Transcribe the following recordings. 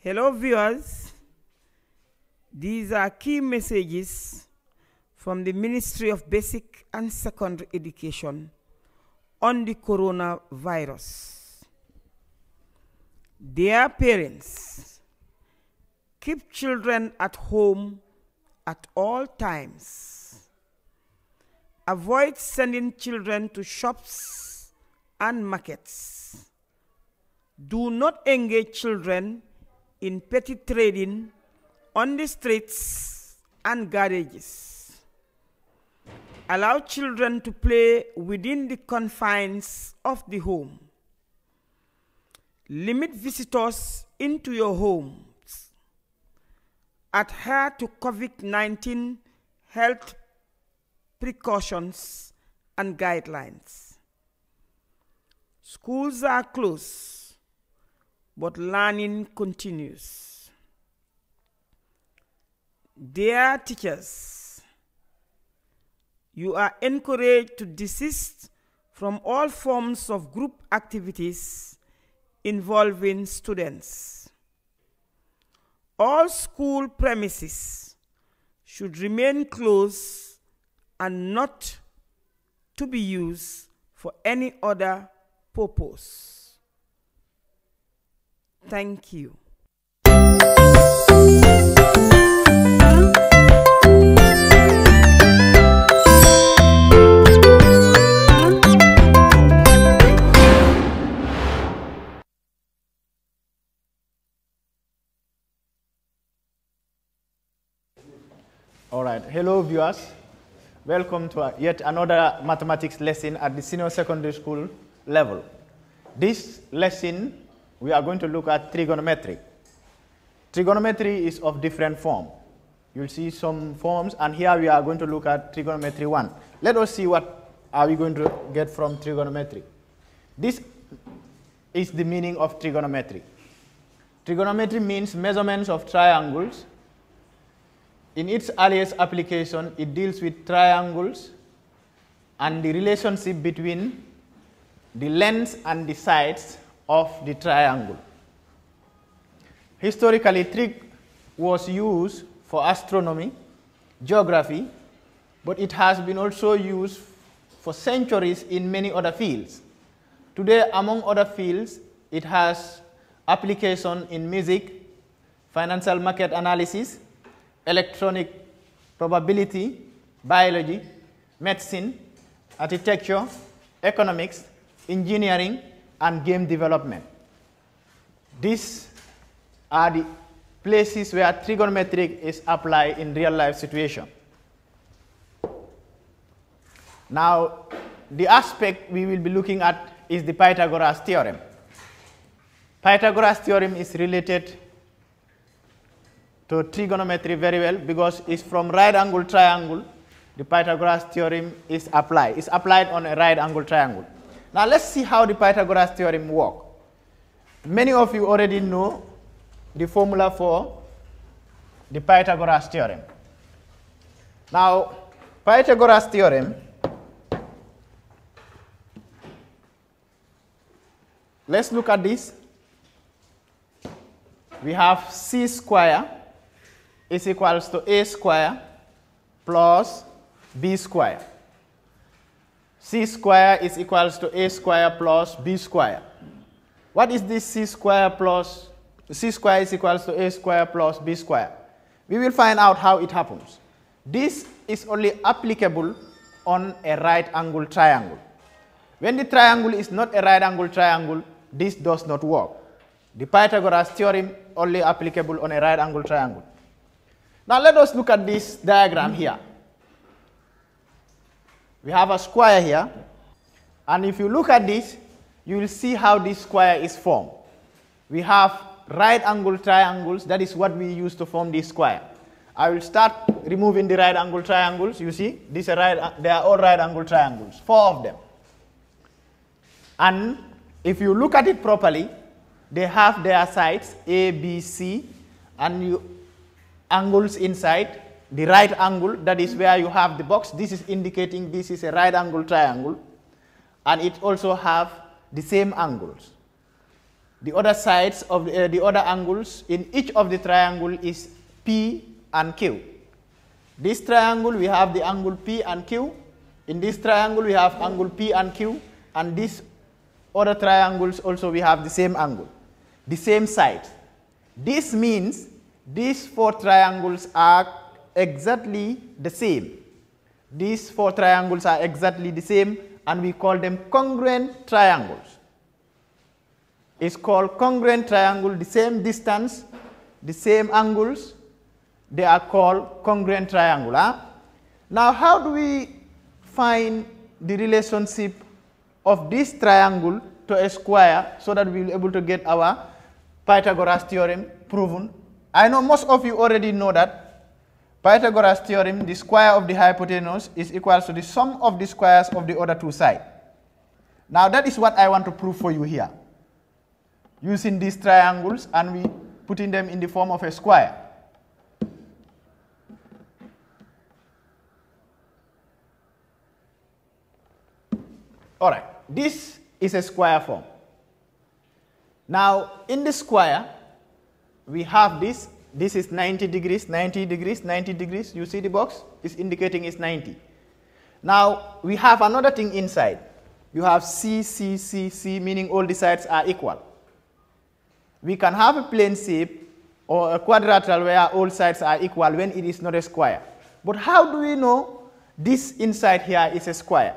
Hello viewers, these are key messages from the Ministry of Basic and Secondary Education on the coronavirus. Dear parents, keep children at home at all times. Avoid sending children to shops and markets. Do not engage children in petty trading on the streets and garages. Allow children to play within the confines of the home. Limit visitors into your homes. Adhere to COVID-19 health precautions and guidelines. Schools are closed, but learning continues. Dear teachers, you are encouraged to desist from all forms of group activities involving students. All school premises should remain closed and not to be used for any other purpose. Thank you. All right, hello viewers. Welcome to yet another mathematics lesson at the senior secondary school level. This lesson, we are going to look at trigonometry. Trigonometry is of different form. You'll see some forms, and here we are going to look at trigonometry 1. Let us see what are we going to get from trigonometry. This is the meaning of trigonometry. Trigonometry means measurements of triangles. In its earliest application, it deals with triangles and the relationship between the lengths and the sides of the triangle. Historically, trig was used for astronomy, geography, but it has been also used for centuries in many other fields. Today, among other fields, it has application in music, financial market analysis, electronic probability, biology, medicine, architecture, economics, engineering, and game development. These are the places where trigonometry is applied in real life situation. Now, the aspect we will be looking at is the Pythagoras theorem. Pythagoras theorem is related to trigonometry very well because it's from right angle triangle. The Pythagoras theorem is applied. It's applied on a right angle triangle. Now let's see how the Pythagoras theorem works. Many of you already know the formula for the Pythagoras theorem. Now, Pythagoras theorem, let's look at this. We have c square is equals to a square plus b square. C square is equals to a square plus b square. What is this c square plus? C square is equals to a square plus b square. We will find out how it happens. This is only applicable on a right angle triangle. When the triangle is not a right angle triangle, this does not work. The Pythagoras theorem only applicable on a right angle triangle. Now let us look at this diagram here. We have a square here, and if you look at this, you will see how this square is formed. We have right angle triangles, that is what we use to form this square. I will start removing the right angle triangles. You see, they are all right angle triangles, 4 of them. And if you look at it properly, they have their sides A, B, C, and angles inside. The right angle, that is where you have the box. This is indicating this is a right angle triangle, and it also have the same angles. The other sides of the other angles in each of the triangle is P and Q. This triangle, we have the angle P and Q. In this triangle, we have angle P and Q. And these other triangles also, we have the same angle, the same side. This means these four triangles are exactly the same. These four triangles are exactly the same, and we call them congruent triangles. It's called congruent triangle, the same distance, the same angles. They are called congruent triangle. Huh? Now, how do we find the relationship of this triangle to a square so that we'll be able to get our Pythagoras theorem proven? I know most of you already know that Pythagoras theorem, the square of the hypotenuse is equal to the sum of the squares of the other two sides. Now, that is what I want to prove for you here. Using these triangles and we putting them in the form of a square. All right, this is a square form. Now, in the square, we have this. This is 90 degrees, 90 degrees, 90 degrees. You see the box? It's indicating it's 90. Now, we have another thing inside. You have C, C, C, C, meaning all the sides are equal. We can have a plane shape or a quadrilateral where all sides are equal when it is not a square. But how do we know this inside here is a square?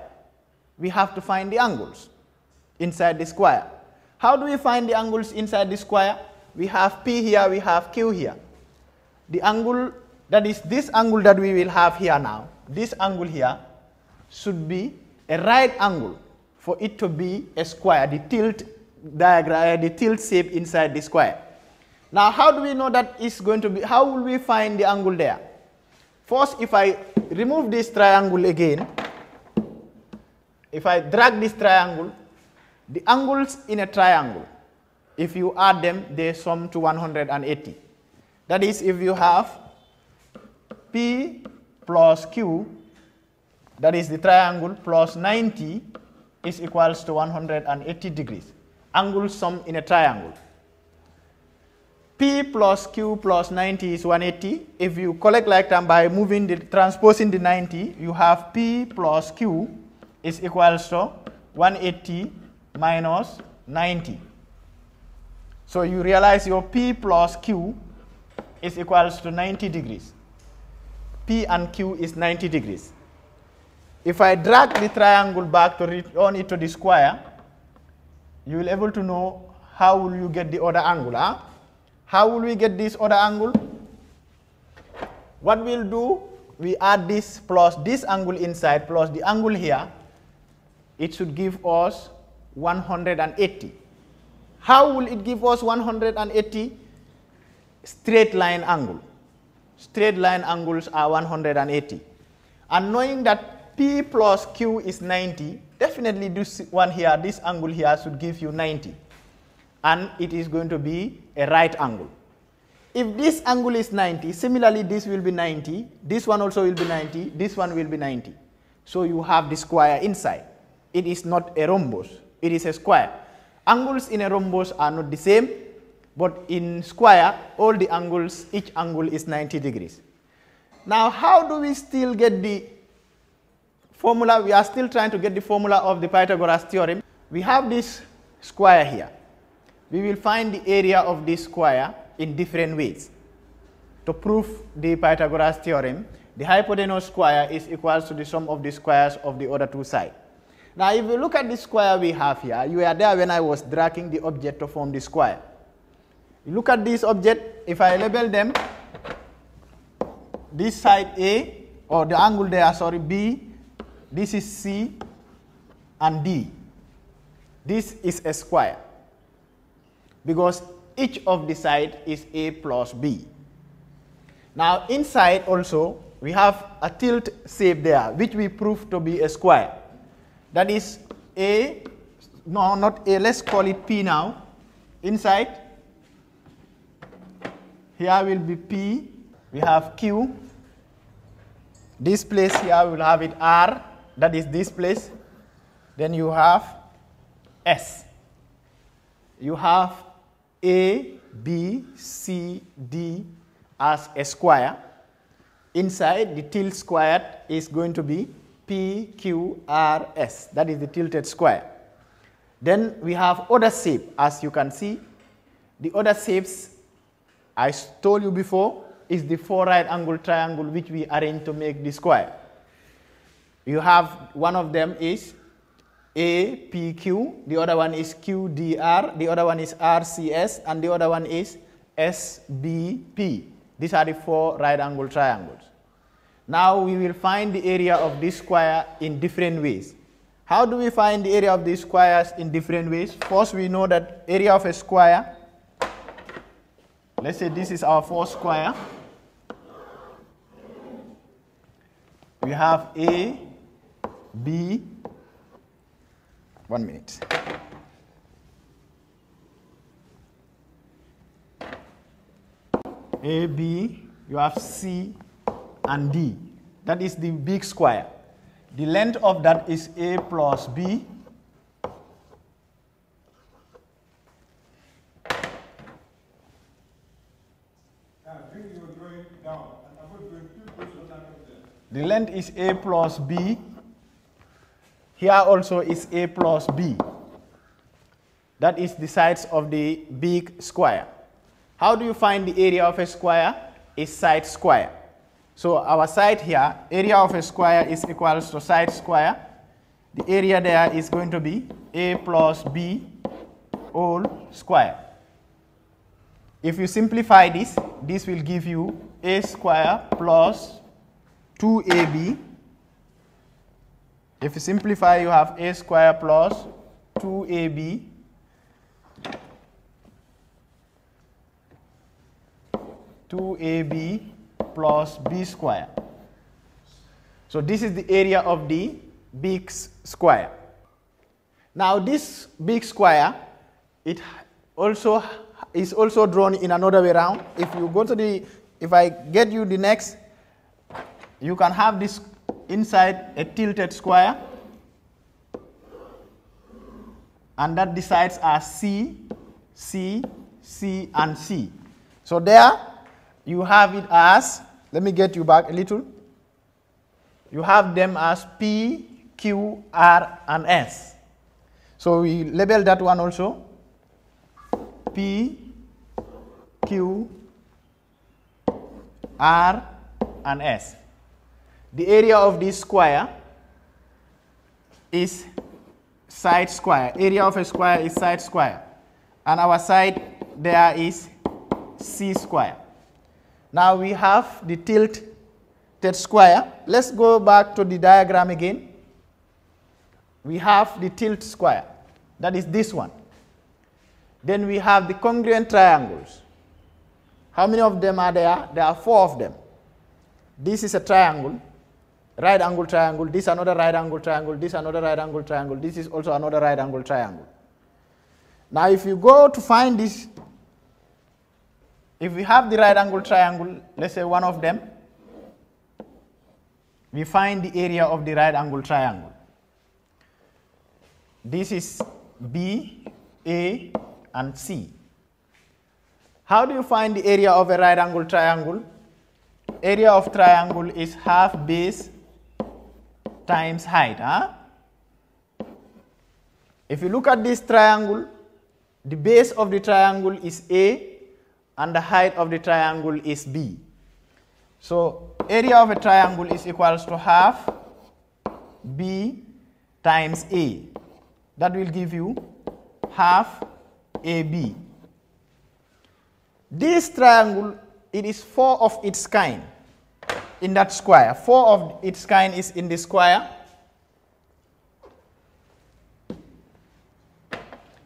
We have to find the angles inside the square. How do we find the angles inside the square? We have P here, we have Q here. The angle, that is this angle that we will have here now, this angle here should be a right angle for it to be a square, the tilt diagram, the tilt shape inside the square. Now, how do we know that it's going to be, how will we find the angle there? First, if I remove this triangle again, if I drag this triangle, the angles in a triangle, if you add them, they sum to 180. That is, if you have P plus Q, that is the triangle, plus 90 is equals to 180 degrees. Angles sum in a triangle. P plus Q plus 90 is 180. If you collect like that by transposing the 90, you have P plus Q is equals to 180 minus 90. So you realize your P plus Q is equals to 90 degrees. P and Q is 90 degrees. If I drag the triangle back to return it to the square, you will be able to know how will you get the other angle. Huh? How will we get this other angle? What we'll do, we add this plus this angle inside plus the angle here. It should give us 180. How will it give us 180? Straight line angle. Straight line angles are 180. And knowing that P plus Q is 90, definitely this one here, this angle here should give you 90. And it is going to be a right angle. If this angle is 90, similarly this will be 90, this one also will be 90, this one will be 90. So you have the square inside. It is not a rhombus, it is a square. Angles in a rhombus are not the same, but in square, all the angles, each angle is 90 degrees. Now, how do we still get the formula? We are still trying to get the formula of the Pythagoras theorem. We have this square here. We will find the area of this square in different ways. To prove the Pythagoras theorem, the hypotenuse square is equal to the sum of the squares of the other two sides. Now, if you look at the square we have here, you were there when I was dragging the object to form the square. You look at this object, if I label them, this side A, or the angle there, sorry, B, this is C, and D. This is a square, because each of the side is A plus B. Now, inside also, we have a tilt shape there, which we prove to be a square. That is A, no, not A, let's call it P now. Inside, here will be P, we have Q. This place here we will have it R, that is this place. Then you have S. You have A, B, C, D as a square. Inside, the tilt squared is going to be P, Q, R, S. That is the tilted square. Then we have other shape. As you can see, the other shapes I told you before is the 4 right angle triangle which we arrange to make the square. You have one of them is APQ, the other one is QDR, the other one is RCS, and the other one is SBP. These are the 4 right angle triangles. Now we will find the area of this square in different ways. How do we find the area of these squares in different ways? First, we know that area of a square, let's say this is our first square. We have A, B, 1 minute. A, B, you have C and D. That is the big square. The length of that is A plus B. The length is A plus B. Here also is A plus B. That is the sides of the big square. How do you find the area of a square? Is side square. So our side here, area of a square is equals to side square. The area there is going to be A plus B whole square. If you simplify this, this will give you A square plus 2AB. If you simplify, you have A square plus 2AB plus B square. So this is the area of the big square. Now this big square, it also is also drawn in another way around. If you go to the, if I get you the next, you can have this inside a tilted square, and that the sides are C, C, C, and C. So there you have it as, let me get you back a little. You have them as P, Q, R, and S. So we label that one also. P, Q, R, and S. The area of this square is side square. Area of a square is side square. And our side there is C square. Now we have the tilted square. Let's go back to the diagram again. We have the tilt square. That is this one. Then we have the congruent triangles. How many of them are there? There are 4 of them. This is a triangle, right angle triangle. This is another right angle triangle. This is another right angle triangle. This is also another right angle triangle. Now if you go to find this, if we have the right angle triangle, let's say one of them, we find the area of the right angle triangle. This is B, A, and C. How do you find the area of a right angle triangle? Area of triangle is half base times height. If you look at this triangle, the base of the triangle is A, and the height of the triangle is B. So area of a triangle is equals to half B times A. That will give you half AB. This triangle, it is 4 of its kind in that square. 4 of its kind is in the square.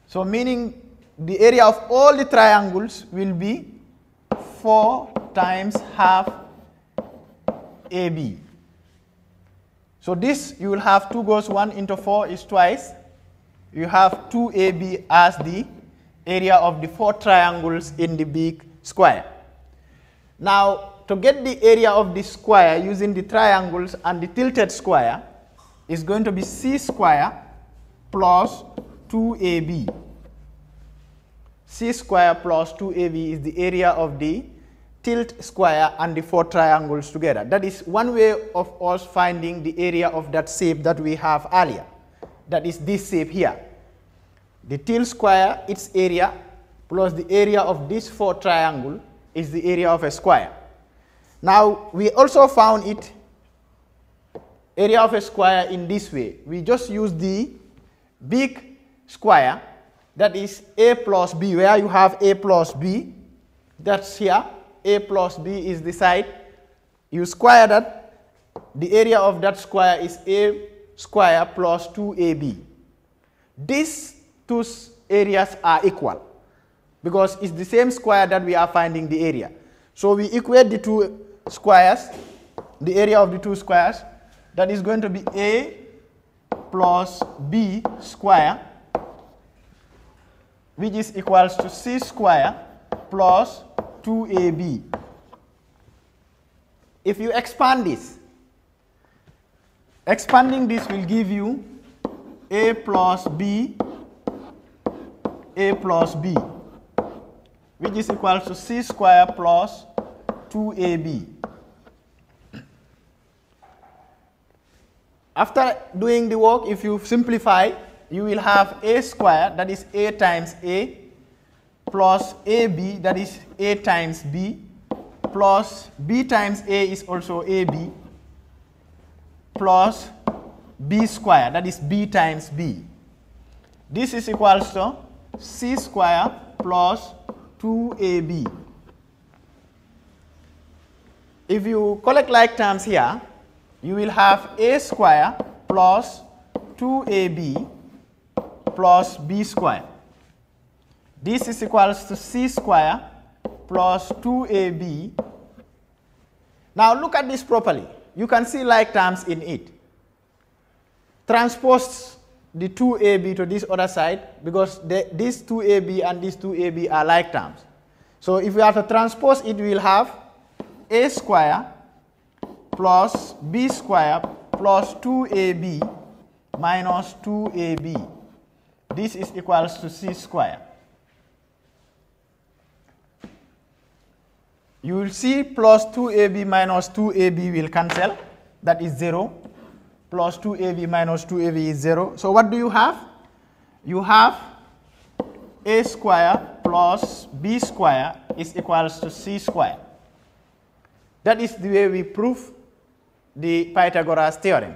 So meaning the area of all the triangles will be 4 times half AB. So this you will have 2 goes 1 into 4 is twice. You have 2AB as the area of the 4 triangles in the big square. Now to get the area of the square using the triangles and the tilted square is going to be C square plus 2AB. C square plus 2AB is the area of the tilt square and the 4 triangles together. That is one way of us finding the area of that shape that we have earlier. That is this shape here. The tilt square, its area, plus the area of this 4 triangle is the area of a square. Now, we also found it, area of a square in this way. We just use the big square, that is A plus B, where you have A plus B, that's here. A plus B is the side. You square that, the area of that square is A square plus 2AB. These two areas are equal because it's the same square that we are finding the area. So we equate the two squares, the area of the two squares, that is going to be A plus B square, which is equals to C square plus 2AB. If you expand this, expanding this will give you A plus B, which is equals to C square plus 2AB. After doing the work, if you simplify, you will have A square, that is A times A, plus AB, that is A times B, plus B times A is also AB, plus B square, that is B times B. This is equals to C square plus 2AB. If you collect like terms here, you will have A square plus 2AB plus B square. This is equals to C square plus 2AB. Now look at this properly. You can see like terms in it. Transpose the 2AB to this other side because this 2AB and this 2AB are like terms. So if we have to transpose it, we will have A square plus B square plus 2AB minus 2AB. This is equals to C square. You will see plus 2AB minus 2AB will cancel. That is 0. Plus 2AB minus 2AB is 0. So what do you have? You have A square plus B square is equals to C square. That is the way we prove the Pythagoras theorem.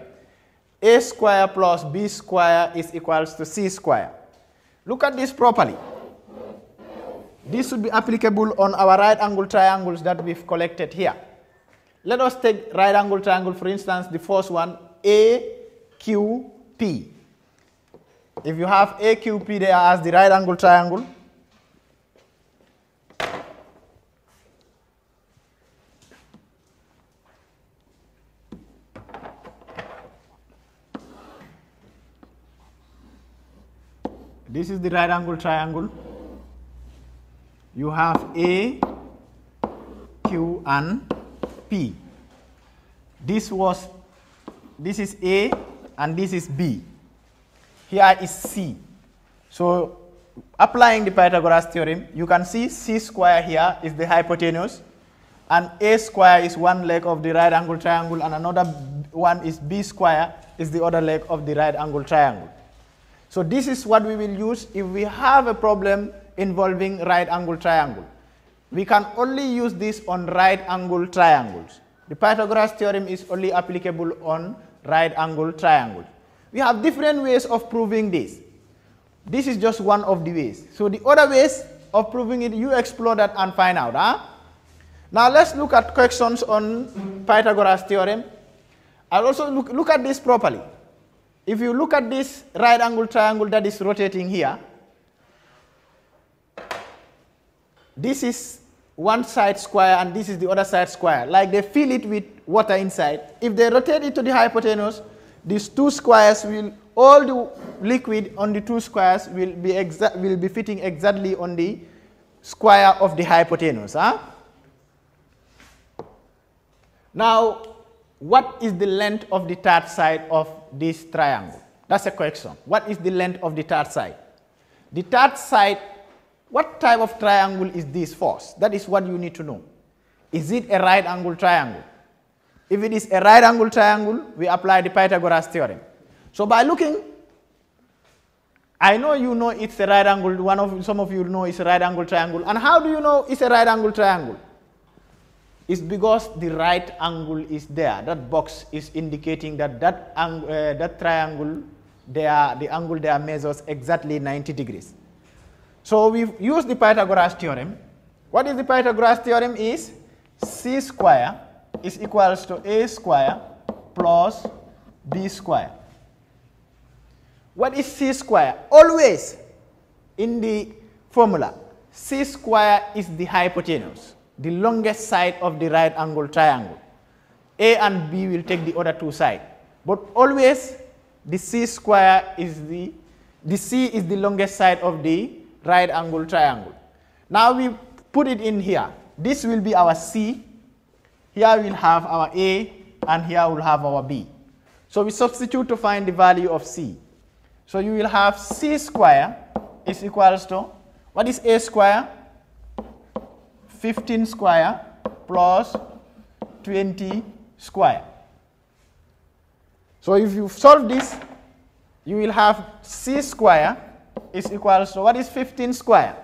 A square plus B square is equals to C square. Look at this properly. This should be applicable on our right angle triangles that we've collected here. Let us take right angle triangle, for instance, the first one, AQP. If you have AQP there as the right angle triangle, this is the right angle triangle. You have A, Q, and P. This is A, and this is B. Here is C. So, applying the Pythagoras theorem, you can see C square here is the hypotenuse, and A square is one leg of the right angle triangle, and another one is B square is the other leg of the right angle triangle. So this is what we will use if we have a problem involving right angle triangle. We can only use this on right angle triangles. The Pythagoras theorem is only applicable on right angle triangles. We have different ways of proving this. This is just one of the ways. So the other ways of proving it, you explore that and find out. Now let's look at questions on Pythagoras theorem. I'll also look at this properly. If you look at this right angle triangle that is rotating here, this is one side square and this is the other side square. Like they fill it with water inside. If they rotate it to the hypotenuse, these two squares will, all the liquid on the two squares will be fitting exactly on the square of the hypotenuse. Now, what is the length of the third side of this triangle? That's a question. What is the length of the third side? The third side What type of triangle is this first? That is what you need to know. Is it a right angle triangle? If it is a right angle triangle, we apply the Pythagoras theorem. So by looking, I know you know it's a right angle. Some of you know it's a right angle triangle. And how do you know it's a right angle triangle? It's because the right angle is there. That box is indicating that that triangle, the angle there measures exactly 90 degrees. So we've used the Pythagoras theorem. What is the Pythagoras theorem is c square is equals to a square plus b square. What is c square? Always in the formula, c square is the hypotenuse, the longest side of the right angle triangle. A and B will take the other two sides. But always the c square is the c is the longest side of the right angle triangle. Now we put it in here. This will be our C. Here we'll have our A, and here we'll have our B. So we substitute to find the value of C. So you will have C square is equals to, what is A square? 15 square plus 20 square. So if you solve this, you will have C square is equals to, what is 15 square?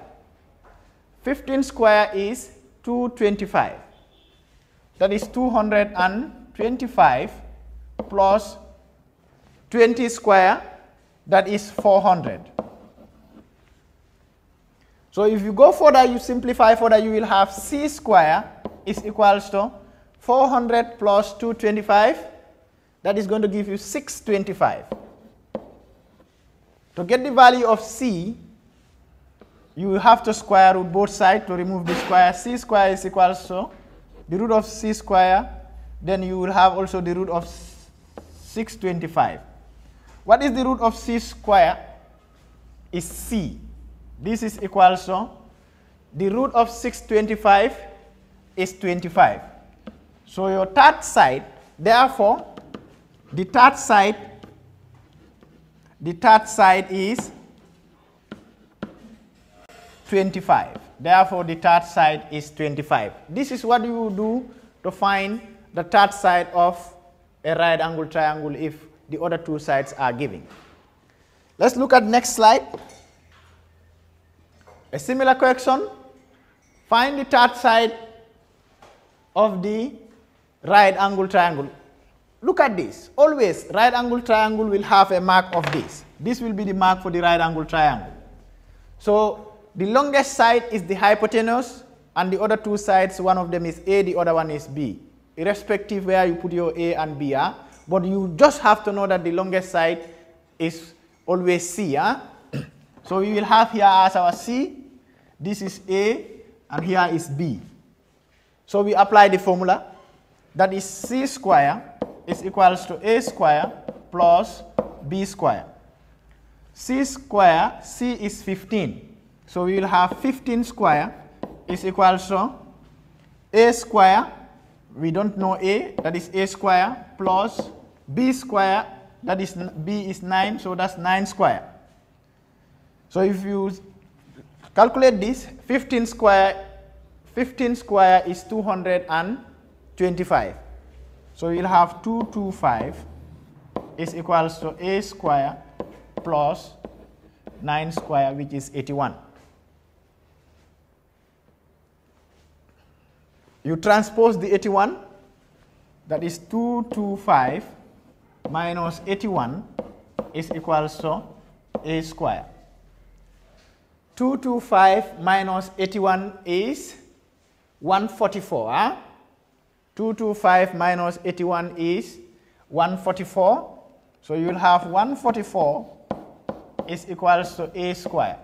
15 square is 225. That is 225 plus 20 square, that is 400. So if you go further, you simplify further, you will have C square is equals to 400 plus 225. That is going to give you 625. To get the value of C, you will have to square root both sides to remove the square. C square is equals to the root of C square. Then you will have also the root of 625. What is the root of C square? Is C. This is equals to the root of 625 is 25. So your third side, therefore, the third side is 25. Therefore, the third side is 25. This is what you do to find the third side of a right angle triangle if the other two sides are given. Let's look at next slide. A similar question. Find the third side of the right angle triangle. Look at this. Always, right angle triangle will have a mark of this. This will be the mark for the right angle triangle. So the longest side is the hypotenuse, and the other two sides, one of them is A, the other one is B. Irrespective where you put your A and B are, but you just have to know that the longest side is always C. So we will have here as our C, this is A, and here is B. So we apply the formula, that is C square is equals to A square plus B square. C square, C is 15. So we will have 15 square is equals to A square, we don't know A, that is A square, plus B square, that is B is 9, so that's 9 square. So if you calculate this, 15 square is 225. So you'll have 225 is equals to A square plus 9 square, which is 81. You transpose the 81, that is 225 minus 81 is equals to A square. 225 minus 81 is 144. 225 minus 81 is 144. So you will have 144 is equals to A square.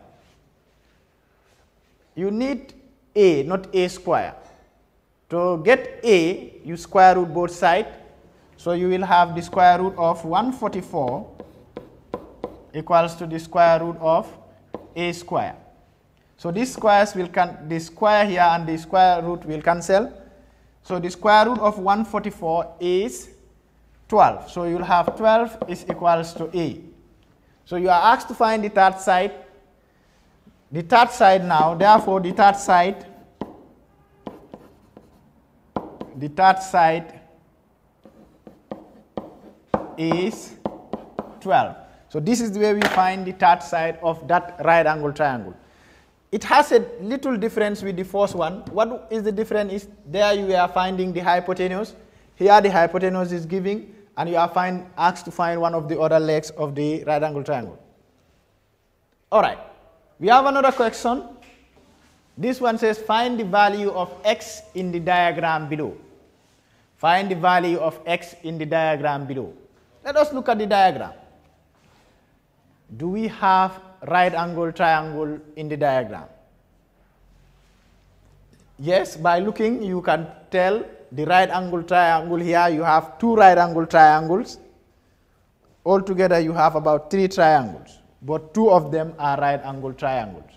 You need A, not A square. To get A, you square root both sides. So you will have the square root of 144 equals to the square root of A square. So these squares will the square here and the square root will cancel. So the square root of 144 is 12. So you will have 12 is equals to A. So you are asked to find the third side. The third side now, therefore the third side is 12. So this is the way we find the third side of that right angle triangle. It has a little difference with the first one. What is the difference is there you are finding the hypotenuse. Here the hypotenuse is giving, and you are asked to find one of the other legs of the right angle triangle. All right. We have another question. This one says find the value of x in the diagram below. Find the value of x in the diagram below. Let us look at the diagram. Do we have right angle triangle in the diagram? Yes, by looking you can tell the right angle triangle here. You have two right angle triangles. Altogether you have about 3 triangles, but 2 of them are right angle triangles.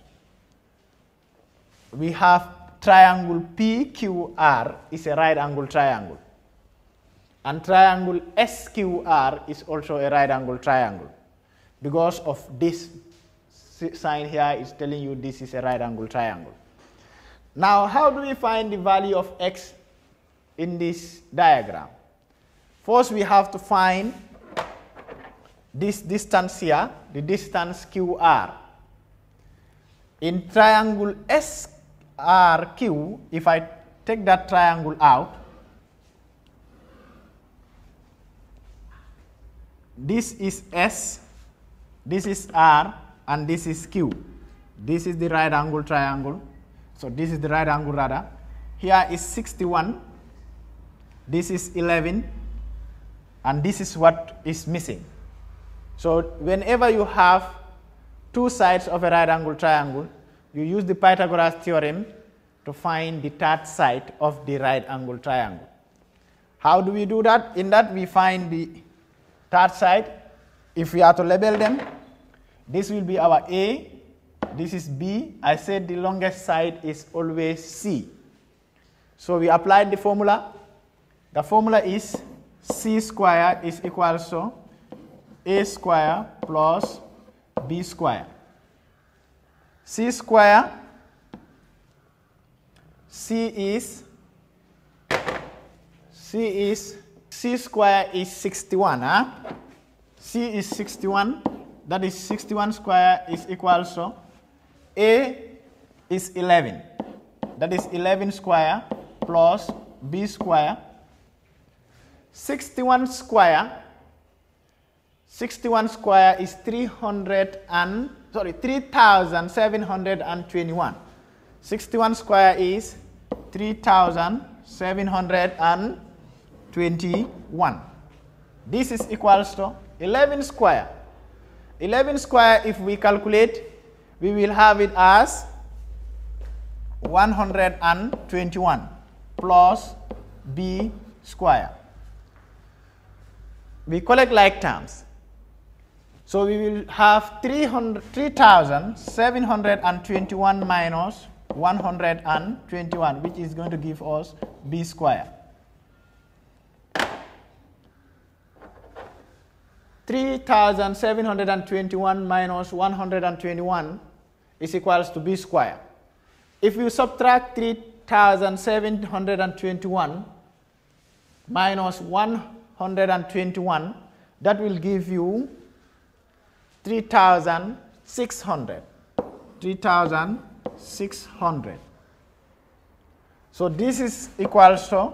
We have triangle PQR is a right angle triangle, and triangle SQR is also a right angle triangle. Because of this sign here is telling you this is a right angle triangle. Now, how do we find the value of x in this diagram? First, we have to find this distance here, the distance QR. In triangle SRQ, if I take that triangle out, this is S, this is R, and this is Q. This is the right angle triangle. So this is the right angle rather. Here is 61. This is 11. And this is what is missing. So whenever you have 2 sides of a right angle triangle, you use the Pythagoras theorem to find the third side of the right angle triangle. How do we do that? In that we find the third side. If we are to label them, this will be our A, this is B. I said the longest side is always C. So we applied the formula. The formula is C square is equal to A square plus B square. C square, C square is 61. Huh? C is 61, that is 61 square is equal to A is 11, that is 11 square plus B square. 61 square is 3,721. 61 square is 3,721. This is equal to 11 square. 11 square, if we calculate, we will have it as 121 plus B square. We collect like terms. So we will have 3,721 minus 121, which is going to give us B square. 3,721 minus 121 is equals to B square. If you subtract 3,721 minus 121, that will give you 3,600. 3,600. So this is equals to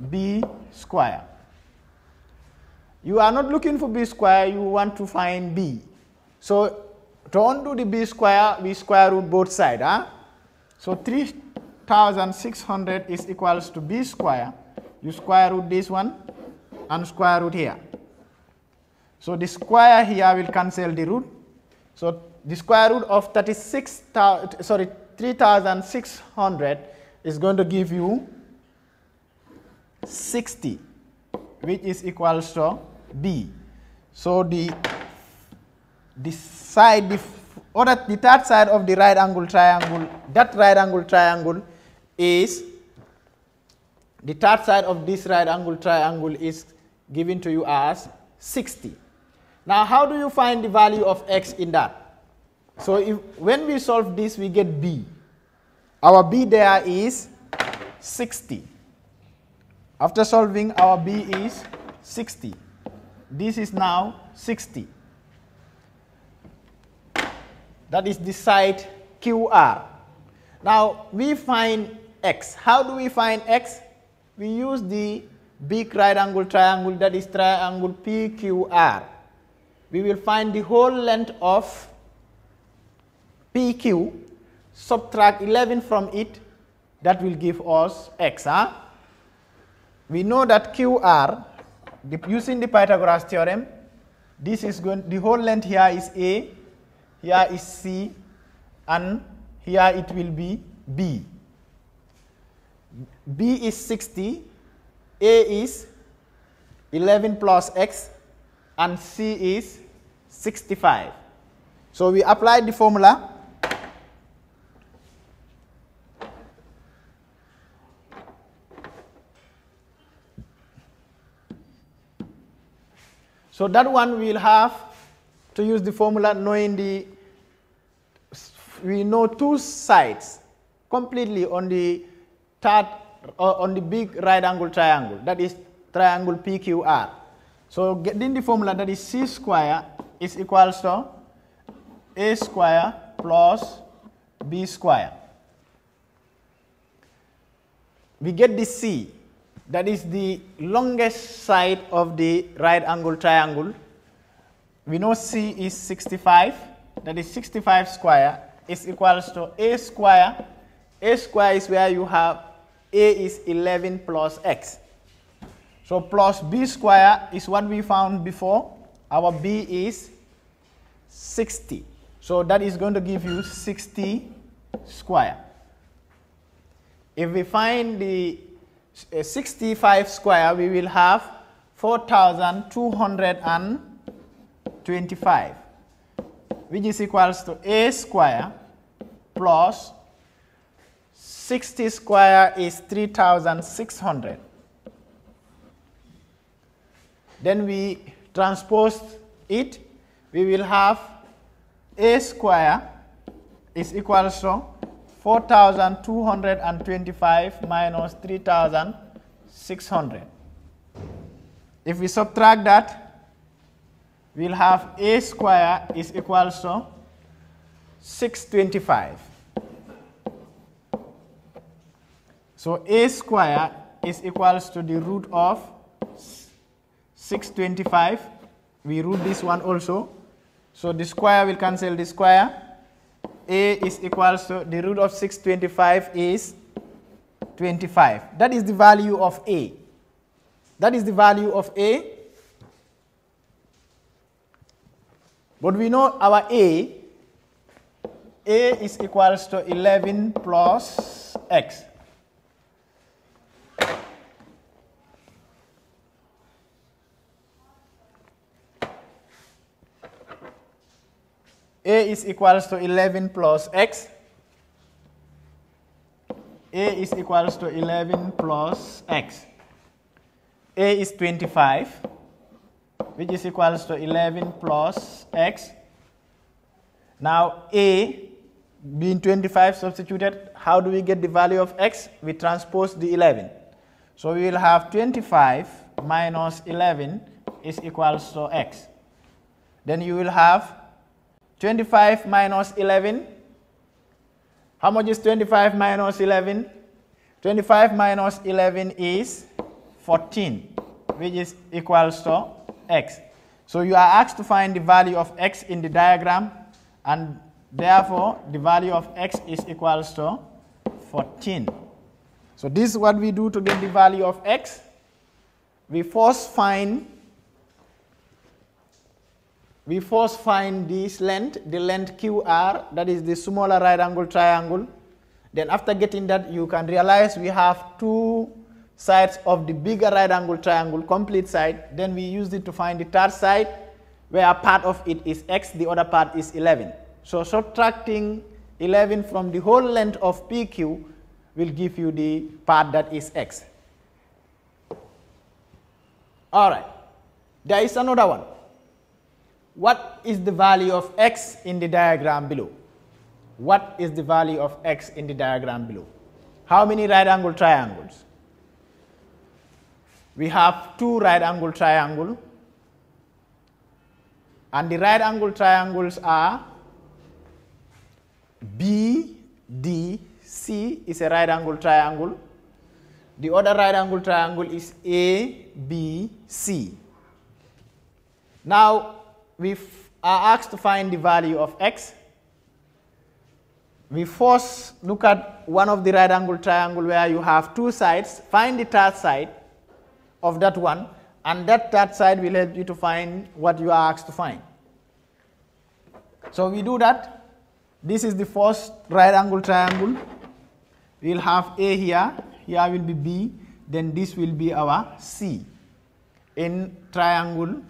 B square. You are not looking for B square, you want to find B. So to undo the B square, we square root both sides. Huh? So 3,600 is equals to B square. You square root this one and square root here. So the square here will cancel the root. So the square root of 3,600 is going to give you 60, which is equals to B. So the third side of the right angle triangle, that right angle triangle is, the third side of this right angle triangle is given to you as 60. Now how do you find the value of x in that? So when we solve this, we get B. Our B there is 60. After solving, our B is 60. This is now 60. That is the side QR. Now we find X. How do we find X? We use the big right angle triangle, that is triangle PQR. We will find the whole length of PQ, subtract 11 from it, that will give us X. We know that QR, using the Pythagoras theorem, this is going, the whole length here is A, here is C, and here it will be B. B is 60, A is 11 plus X, and C is 65. So we apply the formula. So that one we will have to use the formula knowing we know two sides completely on the third, on the big right angle triangle, that is triangle PQR. So getting the formula, that is C square is equals to A square plus B square. We get the C, that is the longest side of the right angle triangle. We know C is 65, that is 65 square is equals to A square. A square is where you have A is 11 plus X. So plus B square is what we found before. Our B is 60. So that is going to give you 60 square. If we find the 65 square, we will have 4,225, which is equals to A square plus 60 square is 3,600. Then we transpose it, we will have A square is equals to 4,225 minus 3,600. If we subtract that, we'll have A square is equals to 625. So A square is equals to the root of 625. We root this one also. So the square will cancel the square. A is equals to the root of 625 is 25. That is the value of A. That is the value of A. But we know our A is equals to 11 plus X. A is equals to 11 plus X. A is equals to 11 plus X. A is 25, which is equals to 11 plus X. Now A being 25 substituted, how do we get the value of X? We transpose the 11. So we will have 25 minus 11 is equals to X. Then you will have 25 minus 11. How much is 25 minus 11? 25 minus 11 is 14, which is equals to X. So you are asked to find the value of X in the diagram, and therefore the value of X is equals to 14. So this is what we do to get the value of X. We first find this length, the length QR, that is the smaller right angle triangle. Then after getting that, you can realize we have two sides of the bigger right angle triangle, complete side. Then we use it to find the third side, where part of it is X, the other part is 11. So subtracting 11 from the whole length of PQ will give you the part that is X. All right. There is another one. what is the value of x in the diagram below? What is the value of x in the diagram below? How many right angle triangles? We have two right angle triangles, and the right angle triangles are BDC is a right angle triangle. The other right angle triangle is ABC. Now we are asked to find the value of x. We first look at one of the right angle triangle where you have two sides. Find the third side of that one, and that third side will help you to find what you are asked to find. So we do that. This is the first right angle triangle. We'll have A here, here will be B, then this will be our C in triangle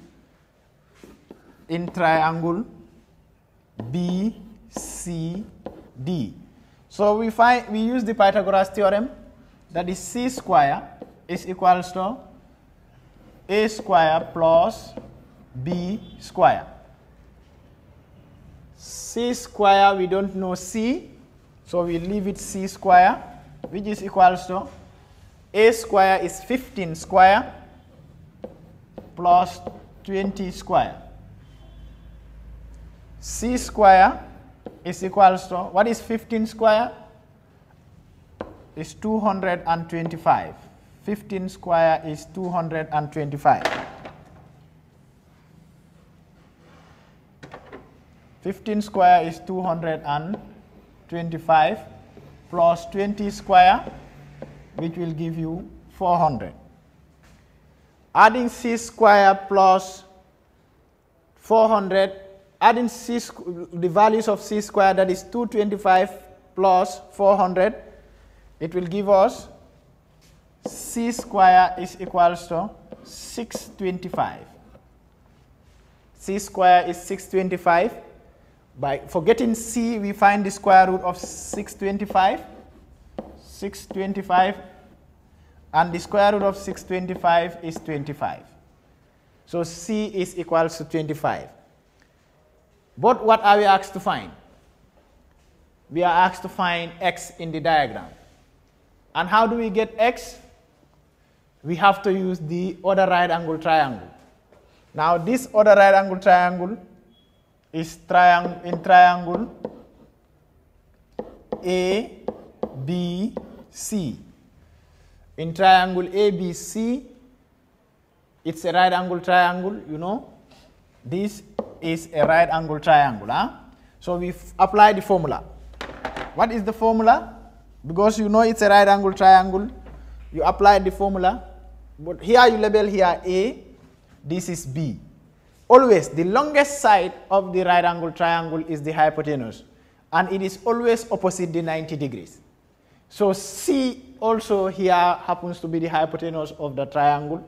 BCD. So we use the Pythagoras theorem, that is C square is equals to A square plus B square. C square, we don't know C, so we leave it C square, which is equals to A square is 15 square plus 20 square. C square is equals to, what is 15 square? Is 225. 15 square is 225. 15 square is 225 plus 20 square, which will give you 400. Adding C square plus 400, adding the values of C square, that is 225 plus 400, it will give us C square is equals to 625. C square is 625. By forgetting C, we find the square root of 625. 625, and the square root of 625 is 25. So C is equals to 25. But what are we asked to find? We are asked to find x in the diagram. And how do we get x? We have to use the other right angle triangle. Now this other right angle triangle is in triangle ABC. In triangle ABC, it's a right angle triangle, you know. This is a right angle triangle. So we apply the formula. What is the formula? Because you know it's a right angle triangle, you apply the formula. But here you label here A, this is B. Always, the longest side of the right angle triangle is the hypotenuse, and it is always opposite the 90 degrees. So C also here happens to be the hypotenuse of the triangle,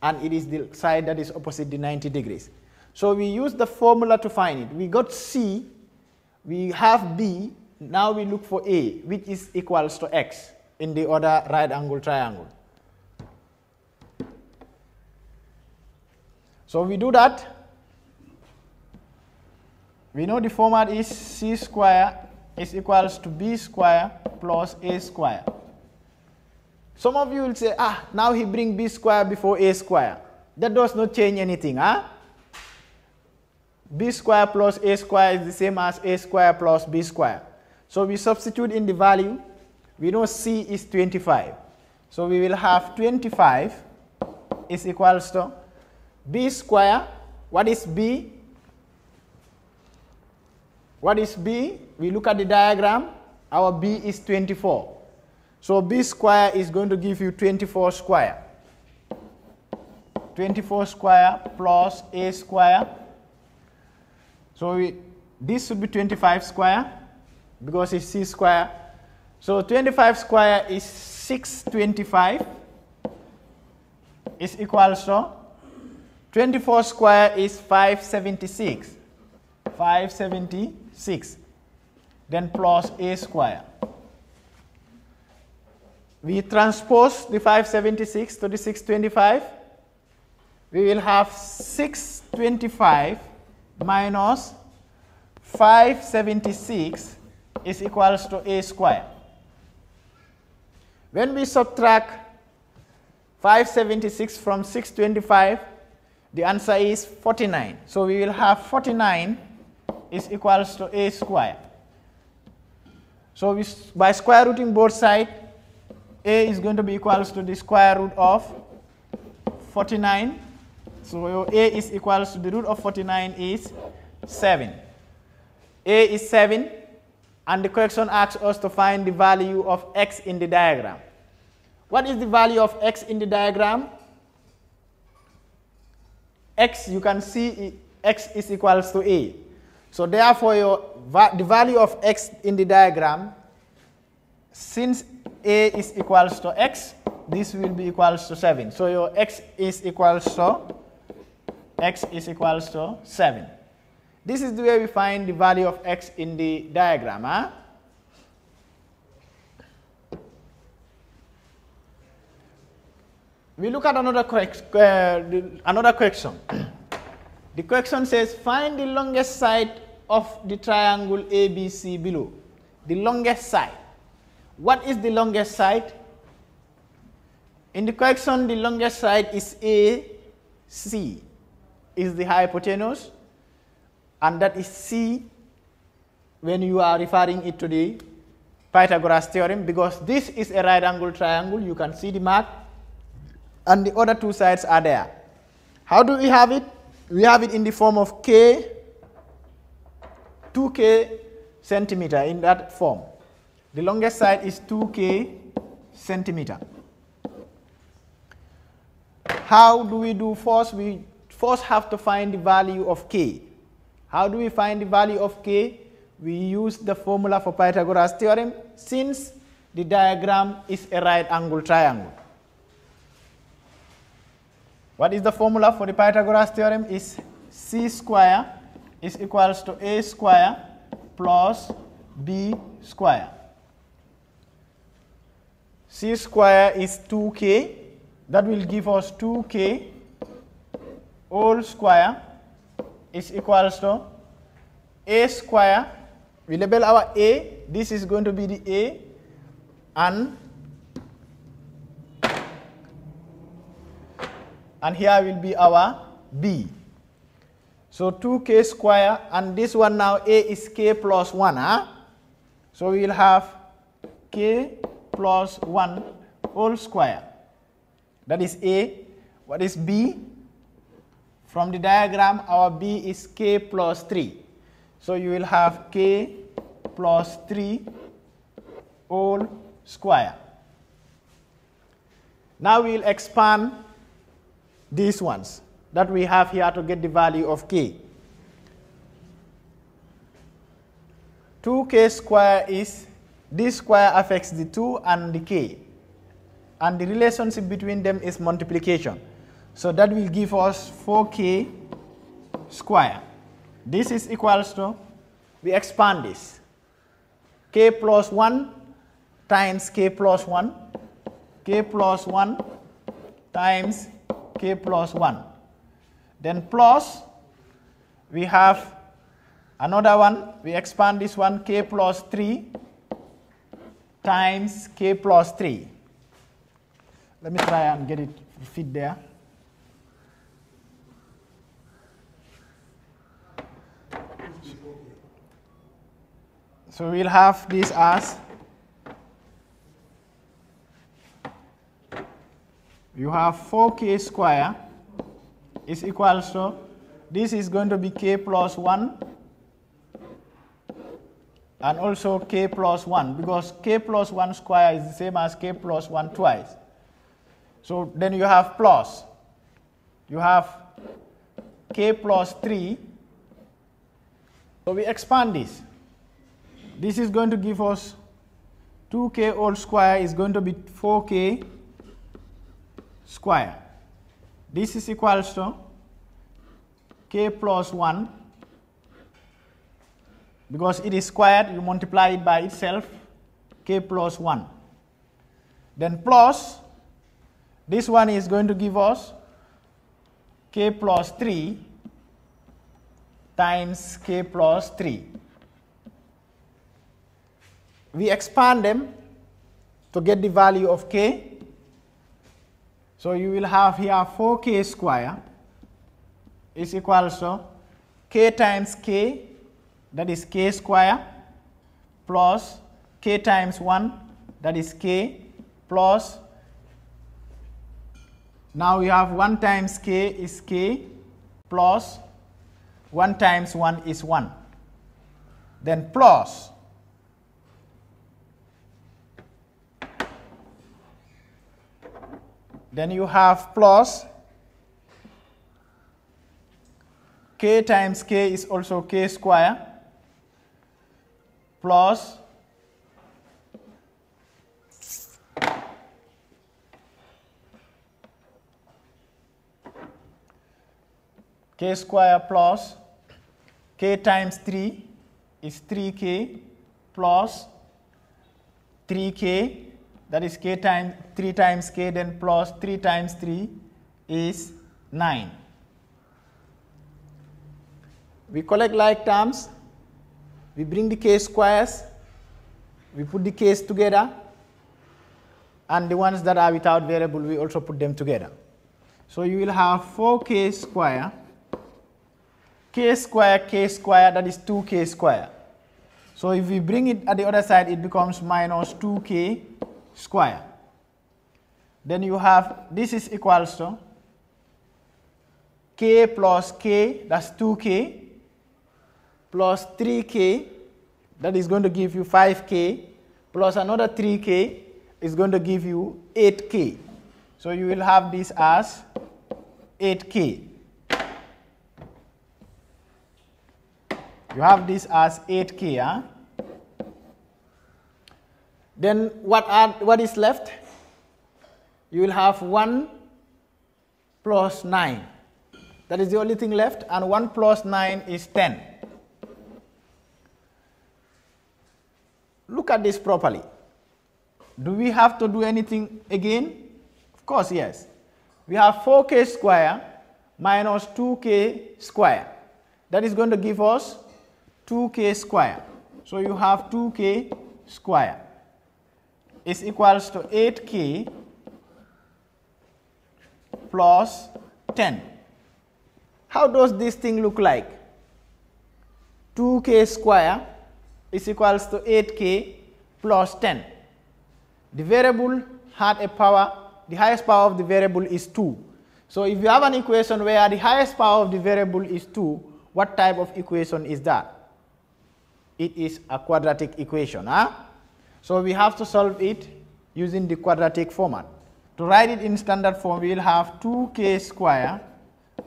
and it is the side that is opposite the 90 degrees. So we use the formula to find it. We got C, we have B, now we look for A, which is equals to X in the other right angle triangle. So we do that. We know the format is C square is equals to B square plus A square. Some of you will say, now he bring B square before A square. That does not change anything. B square plus A square is the same as A square plus B square. So we substitute in the value. We know C is 25. So we will have 25 is equals to B square. What is B? What is B? We look at the diagram. Our B is 24. So B square is going to give you 24 square. 24 square plus A square. So this should be 25 square because it's C square. So 25 square is 625 is equals to 24 square is 576. 576. Then plus A square. We transpose the 576 to the 625. We will have 625 minus 576 is equals to a square. When we subtract 576 from 625, the answer is 49. So we will have 49 is equals to a square. So by square rooting both sides, a is going to be equals to the square root of 49. So a is equals to the root of 49 is 7. A is 7, and the question asks us to find the value of x in the diagram. What is the value of x in the diagram? X, you can see x is equals to a. So therefore, the value of x in the diagram, since a is equals to x, this will be equals to 7. So your x is equals to 7. This is the way we find the value of x in the diagram. Huh? We look at another question. The question says, find the longest side of the triangle ABC below. The longest side. What is the longest side? In the question, the longest side is AC, is the hypotenuse, and that is C when you are referring it to the Pythagoras theorem, because this is a right angle triangle. You can see the mark, and the other two sides are there. How do we have it? We have it in the form of K, 2K centimeter in that form. The longest side is 2K centimeter. How do we do first? We first have to find the value of K. How do we find the value of K? We use the formula for Pythagoras theorem, since the diagram is a right angle triangle. What is the formula for the Pythagoras theorem? Is C square is equals to A square plus B square. C square is 2K. That will give us 2K whole square is equals to A square. We label our A. This is going to be the A, and here will be our B. So 2K square, and this one now A is K plus 1. Huh? So we will have K plus 1 whole square. That is A. What is B? From the diagram, our B is K plus 3. So you will have K plus 3 whole square. Now we will expand these ones that we have here to get the value of K. 2K square is, this square affects the 2 and the K. And the relationship between them is multiplication. So that will give us 4K square. This is equals to, we expand this. K plus 1 times K plus 1. K plus 1 times K plus 1. Then plus, we have another one. We expand this one, K plus 3 times K plus 3. Let me try and get it fit there. So we'll have this as, you have 4K square is equals to, this is going to be K plus 1 and also K plus 1, because K plus 1 square is the same as K plus 1 twice. So then you have plus. You have K plus 3. So we expand this. This is going to give us 2K whole square is going to be 4K square. This is equals to K plus 1. Because it is squared, you multiply it by itself, K plus 1. Then plus, this one is going to give us K plus 3 times k plus 3. We expand them to get the value of k. So you will have here 4k square is equals to k times k, that is k square, plus k times 1, that is k, plus, now we have 1 times k is k, plus 1 times 1 is 1. Then plus, then you have plus k times k is also k square, plus k square plus k times 3 is 3k plus 3k, that is k times 3 times k, then plus 3 times 3 is 9. We collect like terms, we bring the k squares, we put the k's together, and the ones that are without variable, we also put them together. So you will have 4k square, k square, that is 2k square. So if we bring it at the other side, it becomes minus 2k square. Then you have, this is equals to k plus k, that's 2k, plus 3k, that is going to give you 5k, plus another 3k is going to give you 8k. So you will have this as 8k. You have this as 8k. Huh? Then what is left? You will have 1 plus 9. That is the only thing left, and 1 plus 9 is 10. Look at this properly. Do we have to do anything again? Of course, yes. We have 4k square minus 2k square. That is going to give us 2k square. So you have 2k square is equals to 8k plus 10. How does this thing look like? 2k square is equals to 8k plus 10. The variable had a power, the highest power of the variable is 2. So if you have an equation where the highest power of the variable is 2, what type of equation is that? It is a quadratic equation. Huh? So we have to solve it using the quadratic format. To write it in standard form, we will have 2k square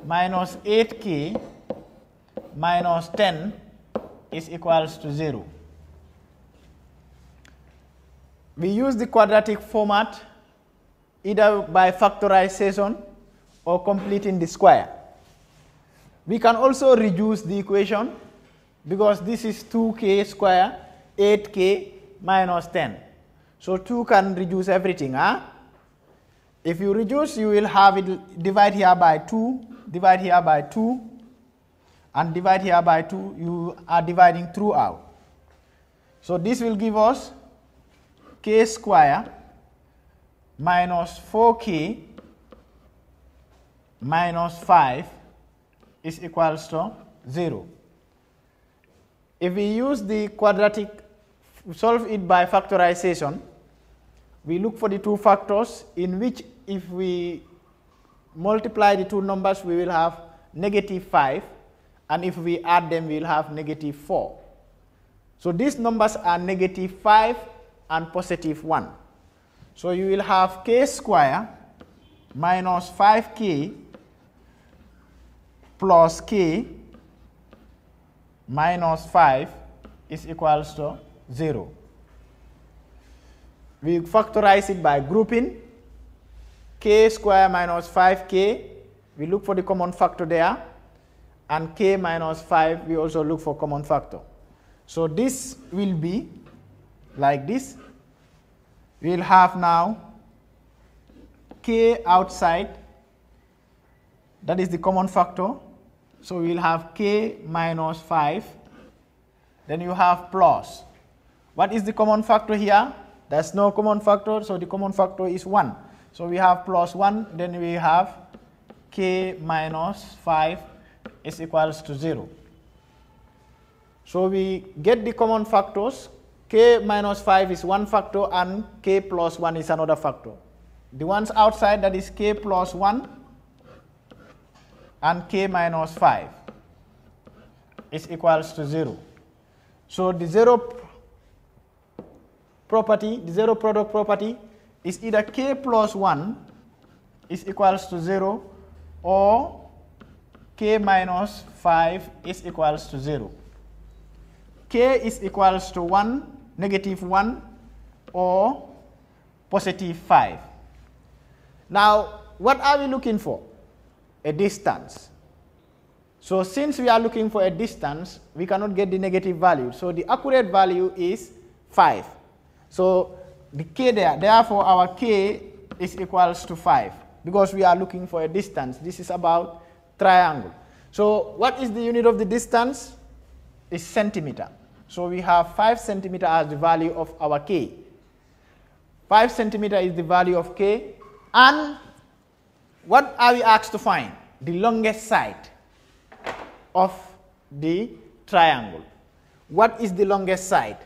minus 8k minus 10 is equals to 0. We use the quadratic format either by factorization or completing the square. We can also reduce the equation because this is 2k square, 8k minus 10. So 2 can reduce everything. Huh? If you reduce, you will have it divide here by 2, divide here by 2, and divide here by 2. You are dividing throughout. So this will give us k square minus 4k minus 5 is equals to 0. If we use the quadratic, solve it by factorization, we look for the two factors in which if we multiply the two numbers, we will have negative 5, and if we add them, we will have negative 4. So these numbers are negative 5 and positive 1. So you will have k square minus 5k plus k minus 5 is equals to 0. We factorize it by grouping. K square minus 5k, we look for the common factor there, and k minus 5, we also look for common factor. So this will be like this. We will have now k outside, that is the common factor, So we'll have k minus 5. Then you have plus. What is the common factor here? There's no common factor, so the common factor is 1. So we have plus 1, then we have k minus 5 is equals to 0. So we get the common factors. K minus 5 is one factor and k plus 1 is another factor. The ones outside, that is k plus 1 and k minus 5 is equals to 0. So the zero property, the zero product property is either k plus 1 is equals to 0 or k minus 5 is equals to 0. K is equals to 1, negative 1, or positive 5. Now, what are we looking for? A distance. So since we are looking for a distance, we cannot get the negative value. So the accurate value is 5. So the k there, therefore our k is equals to 5 because we are looking for a distance. This is about triangle. So what is the unit of the distance? It's centimeter. So we have 5 centimeter as the value of our k. 5 centimeter is the value of k. And what are we asked to find? The longest side of the triangle. What is the longest side?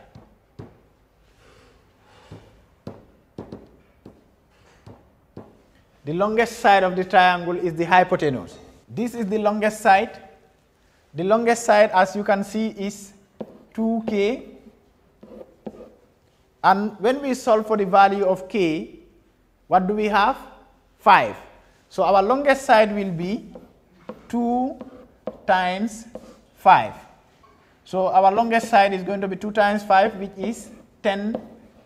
The longest side of the triangle is the hypotenuse. This is the longest side. The longest side, as you can see, is 2k. And when we solve for the value of k, what do we have? 5. So our longest side will be 2 times 5. So our longest side is going to be 2 times 5, which is 10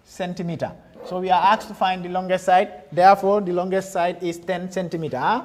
centimeter. So we are asked to find the longest side. Therefore, the longest side is 10 centimeter.